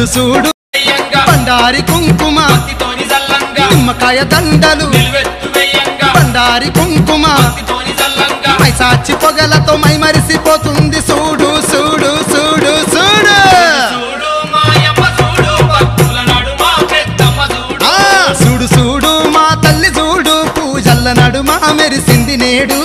చూడు చూడు బండారి కుంకుమ నిమ్మకాయ దండలు బండారి కుంకుమ మైసాచి పొగలతో మై మరిసిపోతుంది చూడు చూడు చూడు చూడు చూడు చూడు మా తల్లి చూడు పూజల్ల నడుమ మెరిసింది నేడు